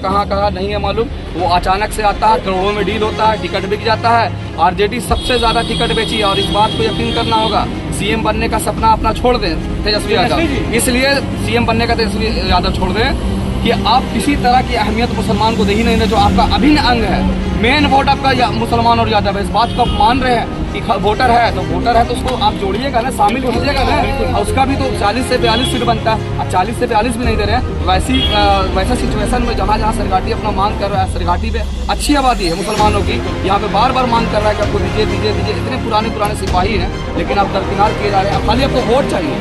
कहाँ नहीं है मालूम। वो अचानक से आता है, करोड़ों में डील होता है, टिकट बिक जाता है। आरजेडी सबसे ज्यादा टिकट बेची है और इस बात को यकीन करना होगा। सीएम बनने का सपना अपना छोड़ दें तेजस्वी यादव, इसलिए सीएम बनने का तेजस्वी यादव छोड़ दें कि आप किसी तरह की अहमियत मुसलमान को दे ही नहीं रहे, जो आपका अभिन्न अंग है। मेन वोट आपका मुसलमान और यादव है। इस बात को आप मान रहे हैं कि वोटर है तो वोटर है तो उसको आप जोड़िएगा ना, शामिल कीजिएगा ना। और उसका भी तो 40 से 42 सीट बनता है और 40 से 42 भी नहीं दे रहे हैं। वैसा सिचुएशन में जहाँ सरगाटी अपना मांग कर रहा है, सरगाटी पे अच्छी आबादी है मुसलमानों की, यहाँ पे बार बार मांग कर रहा है कि आपको दीजिए दीजिए दीजिए। इतने पुराने सिपाही हैं लेकिन आप दरकिनार किए जा रहे हैं। खाली आपको वोट चाहिए,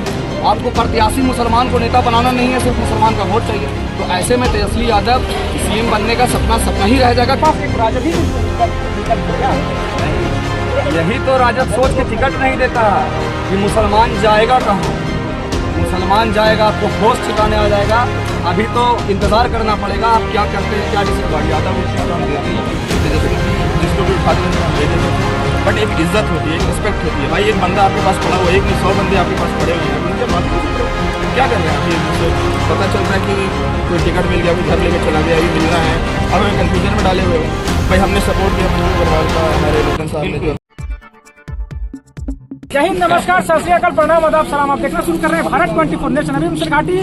आपको प्रत्याशी मुसलमान को नेता बनाना नहीं है, सिर्फ मुसलमान का वोट चाहिए। तो ऐसे में तेजस्वी यादव सीएम बनने का सपना ही रह जाएगा। यही तो राजद सोच के टिकट नहीं देता कि मुसलमान जाएगा कहाँ, मुसलमान जाएगा आपको होश छिपाने आ जाएगा। अभी तो इंतजार करना पड़ेगा आप क्या करते हैं, क्या डिसीजन यादव जिसको भी उठा देंगे। बट एक इज्जत होती है, एक रिस्पेक्ट होती है। भाई एक बंदा आपके पास पड़ा हुआ, एक नहीं 100 बंदे आपके पास पड़े हुए हैं, उनके बात क्या कर रहे हैं आप? पता चल रहा है कि कोई टिकट मिल गया, कोई घर लेके चला गया, ये मिल रहा है, अब हमें कंफ्यूजन में डाले हुए हो। भाई हमने सपोर्ट किया अग्रवाल का, हमारे लोकन साहब ने। जय हिंद, नमस्कार, सत श्री अकाल, प्रणाम, आदाब, सलाम। आप देखना शुरू कर रहे हैं भारत 24 नेशन। अभी हम सरघाटी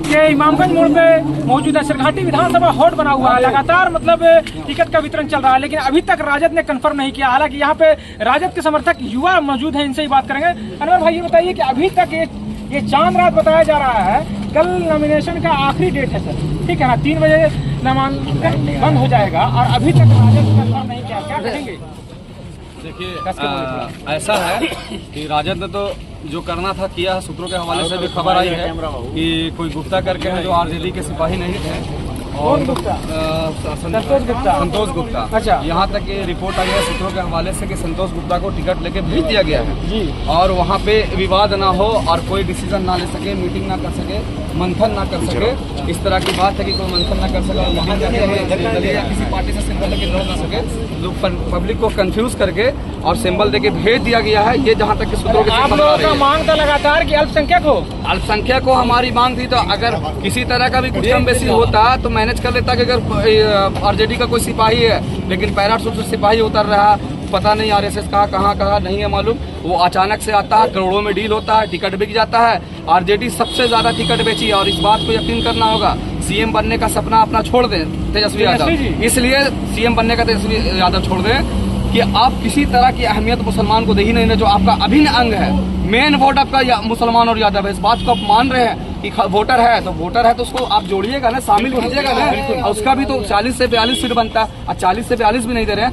के इमामगंज मोड़ पे मौजूद है। सरघाटी विधानसभा हॉट बना हुआ है, लगातार मतलब टिकट का वितरण चल रहा है, लेकिन अभी तक राजद ने कंफर्म नहीं किया। हालांकि यहाँ पे राजद के समर्थक युवा मौजूद हैं, इनसे ही बात करेंगे। अनवर भाई ये बताइए कि अभी तक ये चांद रात बताया जा रहा है, कल नॉमिनेशन का आखिरी डेट है सर, ठीक है ना? 3 बजे नामांकन बंद हो जाएगा और अभी तक राजद कंफर्म नहीं किया, क्या कहेंगे? देखिए ऐसा है कि राजद ने तो जो करना था किया है। सूत्रों के हवाले से भी खबर आई है कि कोई गुप्ता करके है जो आरजेडी के सिपाही नहीं थे, और संतोष गुप्ता। अच्छा, यहाँ तक ये रिपोर्ट आई है सूत्रों के हवाले से कि संतोष गुप्ता को टिकट लेके भेज दिया गया है जी, और वहाँ पे विवाद ना हो और कोई डिसीजन ना ले सके, मीटिंग ना कर सके, मंथन ना कर सके। इस तरह की बात है कि कोई मंथन ना कर सके और वहाँ जाके या किसी पार्टी से सिंबल लेके लड़ ना सके, लोग पब्लिक को कंफ्यूज करके और सिंबल देके भेज दिया गया है। ये जहाँ तक सूत्रों के आप लोगों का मांग था लगातार कि अल्पसंख्यक को हमारी मांग थी। तो अगर किसी तरह का भी कुछ कम बेसी होता तो मैनेज कर लेता कि अगर आरजेडी का कोई सिपाही है लेकिन पैराशूट सिपाही उतर रहा, पता नहीं आरएसएस कहाँ नहीं है मालूम। वो अचानक से आता है, करोड़ों में डील होता है, टिकट बिक जाता है। आरजेडी सबसे ज्यादा टिकट बेची है और इस बात को यकीन करना होगा। सीएम बनने का सपना अपना छोड़ दें तेजस्वी यादव, इसलिए सीएम बनने का तेजस्वी यादव छोड़ दें कि आप किसी तरह की अहमियत मुसलमान को दे ही नहीं रहे, जो आपका अभिन्न अंग है। मेन वोट आपका मुसलमान और यादव है। इस बात को आप मान रहे हैं कि वोटर है तो उसको आप जोड़िएगा ना, शामिल कीजिएगा ना। और उसका भी तो 40 से 42 सीट बनता है और 40 से 42 भी नहीं दे रहे हैं।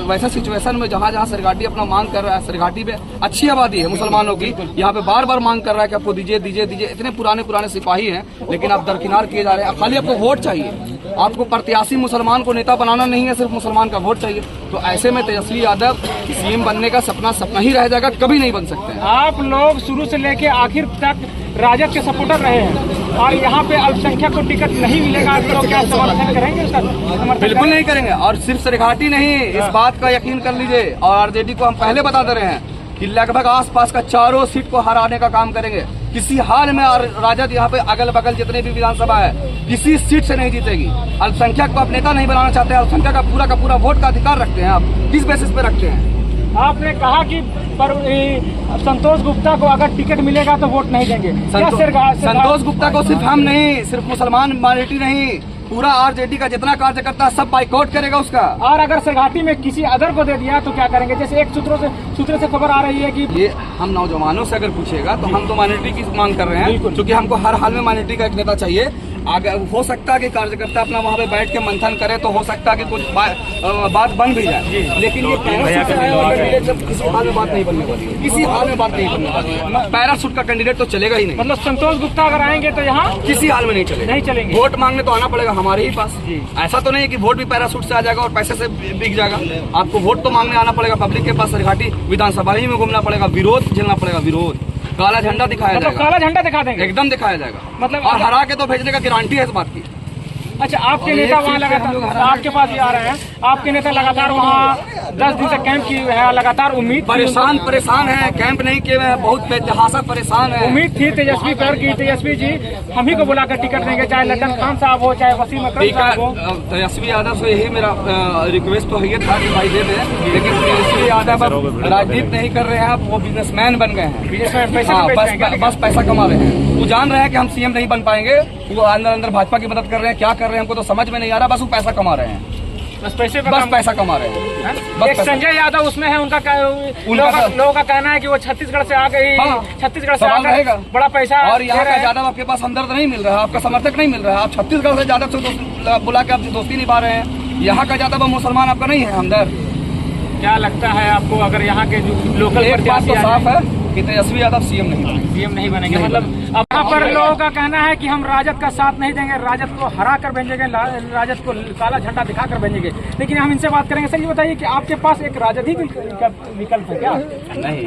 वैसा सिचुएशन में जहाँ सरगाटी अपना मांग कर रहा है, सरगाटी पे अच्छी आबादी है मुसलमानों की, यहाँ पे बार बार मांग कर रहा है कि आपको दीजिए दीजिए दीजिए। इतने पुराने सिपाही हैं लेकिन आप दरकिनार किए जा रहे हैं। खाली आपको वोट चाहिए, आपको प्रत्याशी मुसलमान को नेता बनाना नहीं है, सिर्फ मुसलमान का वोट चाहिए। तो ऐसे में तेजस्वी यादव सीएम बनने का सपना ही रह जाएगा, कभी नहीं बन सकते। आप लोग शुरू से लेके आखिर तक राजद के सपोर्टर रहे हैं और यहाँ पे अल्पसंख्यक को टिकट नहीं मिलेगा, आप लोग क्या समर्थन करेंगे उसका? बिल्कुल नहीं करेंगे। और सिर्फ सरघाटी नहीं, इस बात का यकीन कर लीजिए। और आरजेडी को हम पहले बता दे रहे हैं कि लगभग आसपास का चारों सीट को हराने का काम करेंगे। किसी हाल में राजद यहाँ पे अगल बगल जितने भी विधानसभा है किसी सीट से नहीं जीतेगी। अल्पसंख्यक को आप नेता नहीं बनाना चाहते, अल्पसंख्यक का पूरा वोट का अधिकार रखते हैं। आप किस बेसिस पे रखते हैं? आपने कहा कि संतोष गुप्ता को अगर टिकट मिलेगा तो वोट नहीं देंगे। संतोष गुप्ता को सिर्फ हम नहीं, सिर्फ मुसलमान माइनॉरिटी नहीं, पूरा आरजेडी का जितना कार्यकर्ता सब बाइकआउट करेगा उसका। और अगर सरघाटी में किसी अदर को दे दिया तो क्या करेंगे? जैसे एक सूत्रों से खबर आ रही है कि ये हम नौजवानों से अगर पूछेगा तो हम तो माइनॉरिटी की मांग कर रहे हैं, क्योंकि हमको हर हाल में माइनॉरिटी का एक नेता चाहिए। अगर हो सकता है कि कार्यकर्ता अपना वहाँ पे बैठ के मंथन करे तो हो सकता है कि कुछ बात बन भी जाए, लेकिन ये पैराशूट किसी हाल में बात नहीं बनने वाली है, किसी हाल में बात नहीं बनने वाली है। पैराशूट का कैंडिडेट तो चलेगा ही नहीं। मतलब संतोष गुप्ता अगर आएंगे तो यहाँ किसी हाल में नहीं चलेंगे। वोट मांगने तो आना पड़ेगा हमारे ही पास। ऐसा तो नहीं कि वोट भी पैराशूट से आ जाएगा और पैसे से बिक जाएगा। आपको वोट तो मांगने आना पड़ेगा पब्लिक के पास, सरघाटी विधानसभा ही में घूमना पड़ेगा, विरोध झेलना पड़ेगा, विरोध। काला झंडा दिखाया जाएगा, काला झंडा दिखा देंगे, एकदम दिखाया जाएगा। मतलब और हरा के तो भेजने का गारंटी है इस बात की। अच्छा, आपके नेता वहाँ लगातार आपके पास ही आ रहे हैं, आपके नेता लगातार वहाँ 10 दिन से कैंप की है, लगातार उम्मीद परेशान है, कैंप नहीं किए हुए हैं, बहुत बेतहासा परेशान है। उम्मीद थी तेजस्वी पर कि तेजस्वी जी हम ही को बुलाकर टिकट देंगे, चाहे लल्टन खान साहब हो चाहे वसीम अकरम साहब हो। तेजस्वी यादव से यही मेरा रिक्वेस्ट तो है था कि भाई दे दें, लेकिन तेजस्वी यादव अब राजनीति नहीं कर रहे हैं, वो बिजनेसमैन बन गए हैं, बस पैसा कमा रहे हैं। वो जान रहे हैं कि हम सीएम नहीं बन पाएंगे, वो अंदर भाजपा की मदद कर रहे हैं, क्या कर रहे हैं हमको तो समझ में नहीं आ रहा, बस वो पैसा कमा रहे हैं, बस पैसा कमा रहे हैं। एक संजय यादव उसमें है, लोगों का कहना है कि वो छत्तीसगढ़ से आ गई, छत्तीसगढ़ से आकर बड़ा पैसा, और यहाँ का यादव आपके पास हमदर्द नहीं मिल रहा, आपका समर्थक नहीं मिल रहा, आप छत्तीसगढ़ से यादव से बुला के आप दोस्ती निभा रहे हैं, यहाँ का यादव मुसलमान आपका नहीं है हमदर्द। क्या लगता है आपको, अगर यहाँ के जो लोकल प्रत्याशी तो साफ है कि तेजस्वी यादव सीएम नहीं बनेंगे, मतलब अब यहाँ पर लोगों का कहना है कि हम राजद का साथ नहीं देंगे, राजद को हरा कर भेजेंगे, राजद को काला झंडा दिखा कर भेजेंगे। लेकिन हम इनसे बात करेंगे। सर ये बताइए कि आपके पास एक राजद ही विकल्प है क्या? नहीं,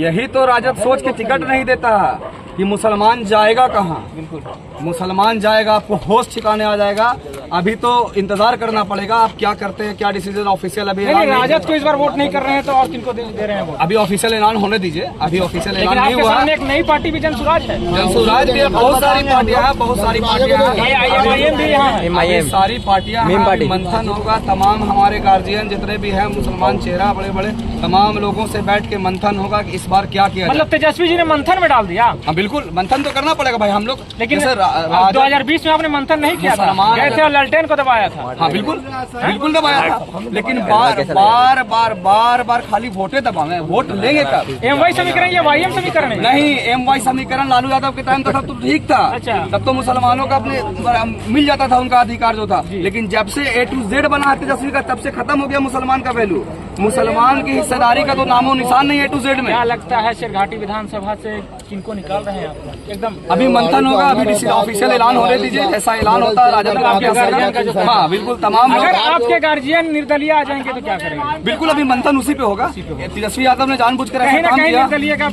यही तो राजद सोच के टिकट नहीं देता है कि मुसलमान जाएगा कहाँ, बिल्कुल मुसलमान जाएगा, आपको होश ठिकाने आ जाएगा। अभी तो इंतजार करना पड़ेगा, आप क्या करते हैं, क्या डिसीजन ऑफिशियल अभी राजद को इस बार वोट नहीं कर रहे हैं तो और किनको दे रहे हैं वोट? अभी ऑफिशियल ऐलान होने दीजिए, अभी ऑफिशियल ऐलान नहीं हुआ। एक नई पार्टी भी जनसुराज है, जनसुराज भी बहुत सारी पार्टियां हैं, बहुत सारी पार्टियां हैं, सारी पार्टियां मंथन होगा, तमाम हमारे गार्जियन जितने भी हैं मुसलमान चेहरा बड़े बड़े तमाम लोगों से बैठ के मंथन होगा कि इस बार क्या किया। मतलब तेजस्वी जी ने मंथन में डाल दिया? हाँ बिल्कुल, मंथन तो करना पड़ेगा भाई हम लोग। लेकिन 2020 में आपने मंथन नहीं किया था, गए थे और ललटेन को दबाया था। हाँ बिल्कुल दबाया था, लेकिन बार बार खाली वोटे दबावे, वोट लेंगे कब? एमवाई समीकरण या वाईएम समीकरण? नहीं, एमवाई समीकरण लालू यादव के टाइम तक तो ठीक था, तब तो मुसलमानों का अपने मिल जाता था उनका अधिकार जो था। लेकिन जब से A to Z बना तेजस्वी का, तब से खत्म हो गया मुसलमान का वैल्यू, मुसलमान की हिस्सेदारी का तो नामो निशान नहीं A to Z में। क्या लगता है शेरघाटी विधानसभा से किनको निकाल रहे हैं आप? एकदम अभी मंथन होगा, अभी ऑफिशियल ऐलान होने दीजिए, ऐसा ऐलान होता है राजद का। हाँ बिल्कुल, तमाम अगर आपके गार्जियन निर्दलीय आ जाएंगे तो क्या करेंगे? बिल्कुल, अभी मंथन उसी पे होगा। तेजस्वी यादव ने जानबूझकर ऐसा काम किया, निर्दलीय का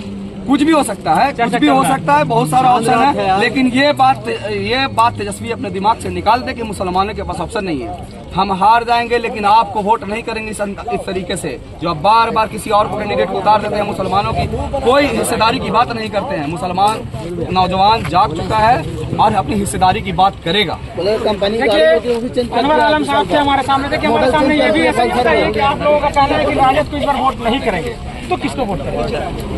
कुछ भी हो सकता है, कुछ भी हो सकता है, बहुत सारा ऑप्शन है, लेकिन ये बात तेजस्वी अपने दिमाग से निकाल दे कि मुसलमानों के पास ऑप्शन नहीं है। हम हार जाएंगे लेकिन आपको वोट नहीं करेंगे इस तरीके से, जो आप बार बार किसी और को कैंडिडेट को उतार देते हैं। मुसलमानों की कोई हिस्सेदारी की बात नहीं करते हैं, मुसलमान नौजवान जाग चुका है और अपनी हिस्सेदारी की बात करेगा। अनवर आलम साहब थे हमारे सामने, देखिए हमारे सामने ये भी ऐसा है कि आप लोगों का कहना है कि राजद को इस बार वोट नहीं करेंगे, तो किसको वोट करेंगे?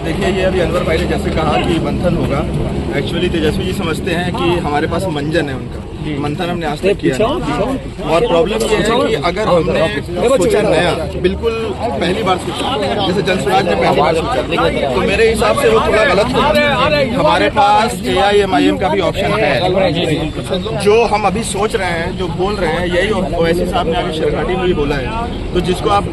देखिए, ये अभी अनवर भाई ने जैसे कहा कि मंथन होगा, एक्चुअली तेजस्वी जी समझते हैं कि हमारे पास मंजन है उनका, मंथन हमने आज तक किया नहीं। और प्रॉब्लम ये है कि अगर हमने सोचा नया, बिल्कुल पहली बार सोचा, जैसे जनसुराज ने पहली बार सोचा, तो मेरे हिसाब से वो थोड़ा गलत होगा। हमारे पास AIMIM का भी ऑप्शन है, जो हम अभी सोच रहे हैं, जो बोल रहे हैं, यही ओवैसी साहब ने आगे शेरघाटी में भी बोला है। तो जिसको आप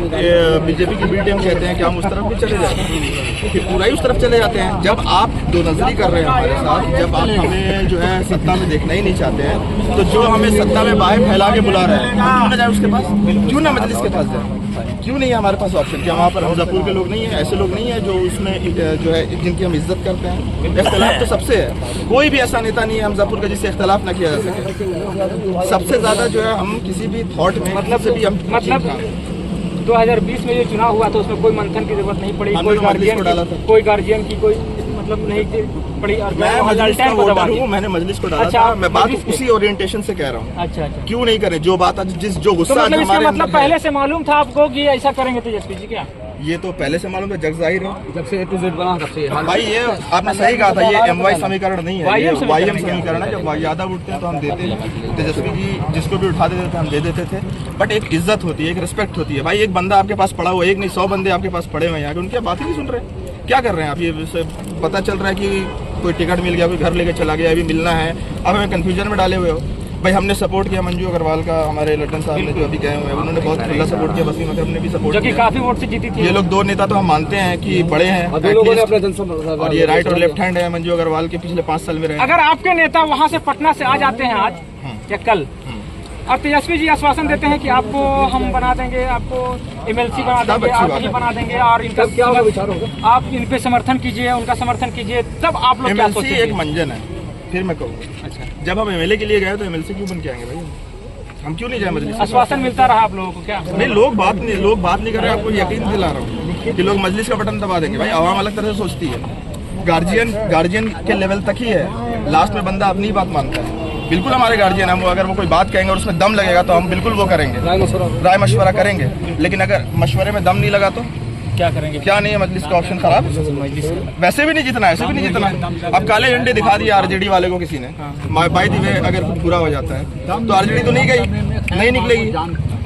बीजेपी की बी टीम कहते हैं कि हम उस तरफ भी चले जाते हैं, फिर पूरा ही उस तरफ चले जाते हैं। जब आप दो नजरी कर रहे हैं हमारे साथ, जब आप हमें जो है सत्ता में देखना ही नहीं चाहते हैं, तो जो हमें सत्ता में बाहें फैला के बुला रहे हैं, क्यों ना जाए उसके पास, क्यों ना मजलिस के पास जाए, क्यों नहीं है हमारे पास ऑप्शन? क्या वहाँ पर हमजापुर के लोग नहीं है, ऐसे लोग नहीं है जो उसमें जो है जिनकी हम इज्जत करते हैं? इख्तलाफ तो सबसे है, कोई भी ऐसा नेता नहीं है हमजापुर का जिससे इख्तलाफ ना किया जा सके। सबसे ज्यादा जो है हम किसी भी थॉट में मतलब 2020 में ये चुनाव हुआ तो उसमें कोई मंथन की जरूरत नहीं पड़ी, कोई गार्जियन की कोई मतलब नहीं पड़ी, और मैं मैंने मजलिस को डाला था। मैं बात उसी ओरिएंटेशन से कह रहा हूँ। अच्छा, क्यों नहीं करें जो बात आज जो गुस्सा तो मतलब पहले से मालूम था आपको कि ऐसा करेंगे तेजस्वी जी? क्या ये तो पहले से मालूम था, जग जाहिर है, जब से A to Z बना तब से। भाई ये आपने सही कहा था, ये MY समीकरण नहीं है, ये YM समीकरण है। जब यादव उठते हैं तो हम देते हैं, तेजस्वी जी जिसको भी उठा देते थे हम दे देते थे, बट एक इज्जत होती है, एक रिस्पेक्ट होती है। भाई एक बंदा आपके पास पड़ा हुआ, एक नहीं 100 बंदे आपके पास पड़े हुए हैं यहाँ के, उनकी बात ही नहीं सुन रहे, क्या कर रहे हैं आप? ये पता चल रहा है कि कोई टिकट मिल गया, कोई घर लेके चला गया, अभी मिलना है, अब हमें कंफ्यूजन में डाले हुए हो। भाई हमने सपोर्ट किया मंजू अग्रवाल का, हमारे लल्टन साहब ने जो अभी गए हुए हैं उन्होंने बहुत खुला सपोर्ट किया, वसीम अकरम ने भी सपोर्ट किया, काफी वोट से जीती थी। ये लोग दो नेता तो हम मानते हैं कि बड़े हैं, और ये राइट और लेफ्ट हैंड है मंजू अग्रवाल के, पिछले 5 साल में रहे। अगर आपके नेता वहाँ से पटना से आ जाते हैं आज या कल, और तेजस्वी जी आश्वासन देते हैं कि आपको हम बना देंगे, आपको MLC बना देंगे, आप बना देंगे, और इनका क्या विचार होगा? आप इन पे समर्थन कीजिए, उनका समर्थन कीजिए, तब आप लोग क्या सोचेंगे? एक मंजन है, फिर मैं कहूँ। अच्छा, जब हम MLA के लिए गए तो MLC क्यों बन के आएंगे भाई? हम क्यों नहीं जाए मजलिस? आश्वासन मिलता रहा आप लोगों को क्या? नहीं, लोग बात नहीं कर रहे। आपको यकीन दिला रहा हूँ कि लोग मजलिस का बटन दबा देंगे। भाई आवाम अलग तरह से सोचती है, गार्जियन के लेवल तक ही है, लास्ट में बंदा अपनी बात मानता है। बिल्कुल हमारे गार्जियन हम, अगर वो कोई बात कहेंगे और उसमें दम लगेगा तो हम बिल्कुल वो करेंगे, राय मशवरा करेंगे। लेकिन अगर मशवरे में दम नहीं लगा तो क्या करेंगे? क्या नहीं है, मजलिस का ऑप्शन खराब। वैसे भी नहीं जितना, ऐसे भी नहीं जितना। अब काले झंडे दिखा दिए आरजेडी वाले को किसी ने, बाय द वे अगर कुछ बुरा हो जाता है तो आरजेडी तो नहीं गई, नहीं निकलेगी,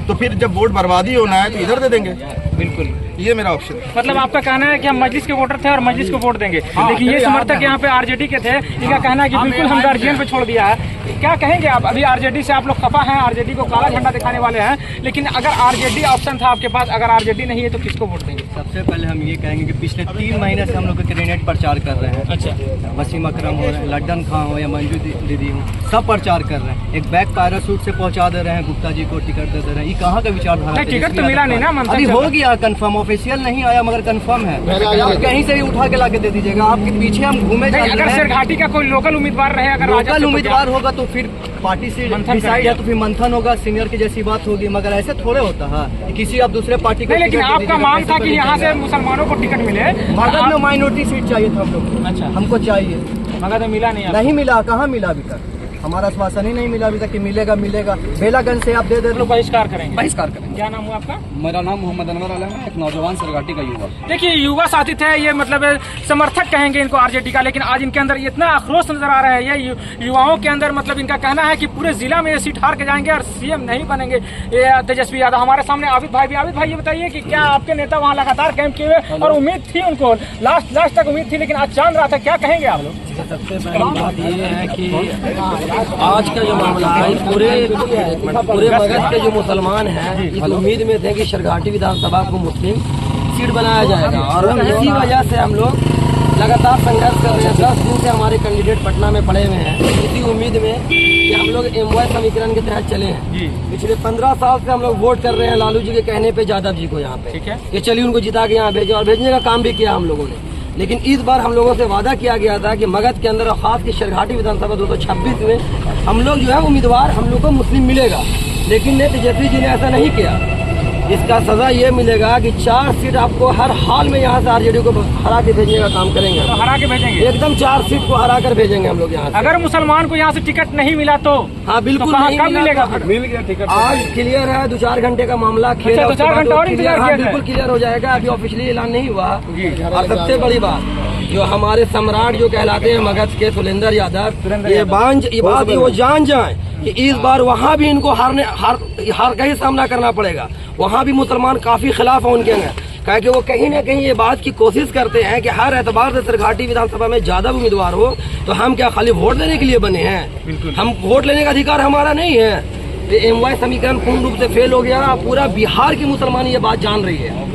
तो फिर जब वोट बर्बादी होना है तो इधर दे देंगे। बिल्कुल, ये मेरा ऑप्शन है। मतलब आपका कहना है कि हम मजलिस के वोटर थे और मजलिस को वोट देंगे, लेकिन ये समर्थक यहाँ पे आरजेडी के थे, इनका कहना है कि बिल्कुल हम गार्जियन पे छोड़ दिया है। क्या कहेंगे आप? अभी आरजेडी से आप लोग खफा हैं, आरजेडी को काला झंडा दिखाने वाले हैं, लेकिन अगर आरजेडी ऑप्शन था आपके पास, अगर आरजेडी नहीं है तो किसको वोट देंगे? सबसे पहले हम ये कहेंगे कि पिछले 3 महीने से हम लोग कैंडिडेट प्रचार कर रहे हैं। अच्छा, वसीम अकरम हो, लड्डन खां हो या मंजू दीदी हो, सब प्रचार कर रहे हैं। एक बैक पैराशूट से पहुंचा दे रहे हैं, गुप्ता जी को टिकट दे रहे हैं। ये कहाँ का विचारधारा है? टिकट तो मिला नहीं ना, मंथन अभी हो गया कंफर्म, ऑफिशियल नहीं आया मगर कंफर्म है। आप कहीं से भी उठा के लाके दे दीजिएगा, आपके पीछे हम घूमे जाएंगे। अगर शेरघाटी का कोई लोकल उम्मीदवार रहे, अगर लोकल उम्मीदवार होगा तो फिर पार्टी से डिसाइड है, तो फिर मंथन होगा, सीनियर की जैसी बात होगी। मगर ऐसे थोड़े होता है किसी आप दूसरे पार्टी को। लेकिन आपका मांग था कि यहाँ से मुसलमानों को टिकट मिले, मगध में माइनॉरिटी सीट चाहिए था हम लोग। अच्छा, हमको चाहिए, मगध में मिला नहीं मिला। कहाँ मिला अभी तक? हमारा आश्वासन ही नहीं मिला अभी तक कि मिलेगा। बेलागंज से आप दे दे, बहिष्कार करेंगे। बहिष्कार करेंगे। क्या नाम हुआ आपका? मेरा नाम मोहम्मद अनवर आलम है, एक नौजवान सरघाटी का युवा। देखिए, युवा साथी थे ये, मतलब समर्थक कहेंगे इनको आरजेडी का, लेकिन आज इनके अंदर इतना आक्रोश नजर आ रहा है। ये युवाओं के अंदर, मतलब इनका कहना है कि पूरे जिला में ये सीट हार के जाएंगे और सीएम नहीं बनेंगे ये तेजस्वी यादव। हमारे सामने आबिद भाई भी। आबिद भाई, ये बताइए कि क्या आपके नेता वहाँ लगातार कैंप किए हुए और उम्मीद थी उनको, लास्ट तक उम्मीद थी, लेकिन आज चांद रहा था, क्या कहेंगे आप लोग? सबसे पहली बात ये है कि आज का जो मामला है, पूरे मगध के जो मुसलमान हैं इस उम्मीद में थे कि शेरघाटी विधानसभा को मुस्लिम सीट बनाया जाएगा, और इसी वजह से हम लोग लगातार संघर्ष कर रहे हैं। 10 दिन से हमारे कैंडिडेट पटना में पड़े हुए हैं, इसी उम्मीद में कि हम लोग एमवाई समीकरण के तहत चले हैं। पिछले 15 साल से हम लोग वोट कर रहे हैं लालू जी के कहने पे, यादव जी को यहाँ पे, ठीक है, कि चलिए उनको जिता के यहाँ भेजे, और भेजने का काम भी किया हम लोगों ने। लेकिन इस बार हम लोगों से वादा किया गया था कि मगध के अंदर, और खास की शेरघाटी विधानसभा 226 में हम लोग जो है उम्मीदवार हम लोग को मुस्लिम मिलेगा, लेकिन तेजस्वी जी ने ऐसा नहीं किया। इसका सजा ये मिलेगा कि 4 सीट आपको हर हाल में यहाँ से आरजेडी को हरा के भेजने का काम करेंगे। तो हरा के भेजेंगे एकदम 4 सीट को हरा कर भेजेंगे हम लोग यहाँ से। अगर मुसलमान को यहाँ से टिकट नहीं मिला तो? हाँ बिल्कुल, तो नहीं कब मिलेगा? मिल गया टिकट, आज क्लियर है। 2-4 घंटे का मामला खेल। अच्छा, 2-4 घंटा और इंतजार किया जाए। बिल्कुल क्लियर हो जाएगा, अभी ऑफिशियली ऐलान नहीं हुआ। और सबसे बड़ी बात, जो हमारे सम्राट जो कहलाते हैं मगध के, सुरेंद्र यादव, ये बात वो जान जाए कि इस बार वहाँ भी इनको हार का ही सामना करना पड़ेगा। वहाँ भी मुसलमान काफी खिलाफ है उनके अंदर, क्योंकि वो कहीं ना कहीं ये बात की कोशिश करते हैं कि हर एतबार से शेरघाटी विधानसभा में ज्यादा उम्मीदवार हो, तो हम क्या खाली वोट देने के लिए बने हैं? हम वोट लेने का अधिकार हमारा नहीं है। एमवाई समीकरण पूर्ण रूप से फेल हो गया। पूरा बिहार की मुसलमान ये बात जान रही है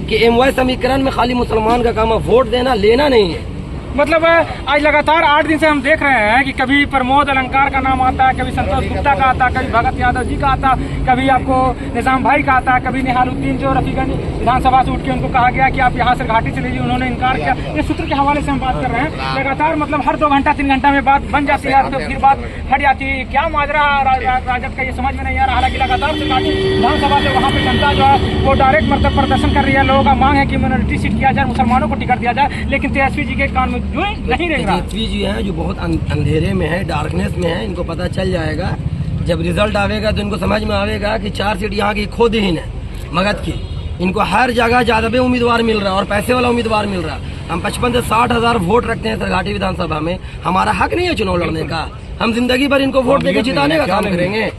कि एमवाई समीकरण में खाली मुसलमान का काम है वोट देना, लेना नहीं है। मतलब आज लगातार 8 दिन से हम देख रहे हैं कि कभी प्रमोद अलंकार का नाम आता है, कभी संतोष गुप्ता का आता है, कभी भगत यादव जी का आता, कभी आपको निजाम भाई का आता, कभी निहालुद्दीन जो रफीगंज विधानसभा से उठ के उनको कहा गया कि आप यहाँ से घाटी चले जाइए, उन्होंने इनकार किया। ये सूत्र के हवाले से हम बात कर रहे हैं। लगातार मतलब हर 2 घंटा 3 घंटा में बात बन जाती है, तो फिर बात हट जाती है। क्या माजरा राजद का ये समझ में नहीं आ रहा। हालांकि लगातार से घाटी विधानसभा से वहाँ पे जनता जो है वो डायरेक्ट मतलब प्रदर्शन कर रही है। लोगों का मांग है कि माइनॉरिटी सीट किया जाए, मुसलमानों को टिकट दिया जाए, लेकिन तेजस्वी जी के कान में जो नहीं रहेगा। तेजस्वी जी हैं जो बहुत अंधेरे में है, डार्कनेस में है, इनको पता चल जाएगा। जब रिजल्ट आवेगा तो इनको समझ में आवेगा कि 4 सीट यहाँ की खुद ही है मगध की। इनको हर जगह ज्यादा उम्मीदवार मिल रहा है और पैसे वाला उम्मीदवार मिल रहा है। हम 55 से 60 हजार वोट रखते हैं शेरघाटी विधानसभा में। हमारा हक नहीं है चुनाव लड़ने का। हम जिंदगी भर इनको वोट देकर जिताने का काम करेंगे।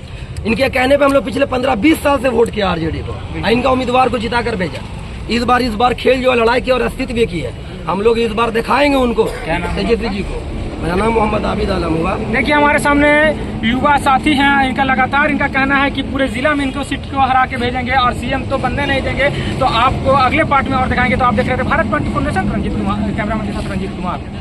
इनके कहने पे हम लोग पिछले 15-20 साल से वोट किया आरजेडी को, इनका उम्मीदवार को जिता कर भेजा। इस बार खेल जो लड़ाई की और अस्तित्व भी की है, हम लोग इस बार दिखाएंगे उनको, तेजस्वी जी को। मेरा नाम मोहम्मद आबिद आलम हुआ। देखिए, हमारे सामने युवा साथी हैं, इनका लगातार इनका कहना है कि पूरे जिला में इनको सीट को हरा के भेजेंगे और सीएम तो बनने नहीं देंगे। तो आपको अगले पार्ट में और दिखाएंगे। तो आप देख रहे थे भारत 24 नेशन, रंजीत कुमार कैमरामैन के साथ रंजीत कुमार।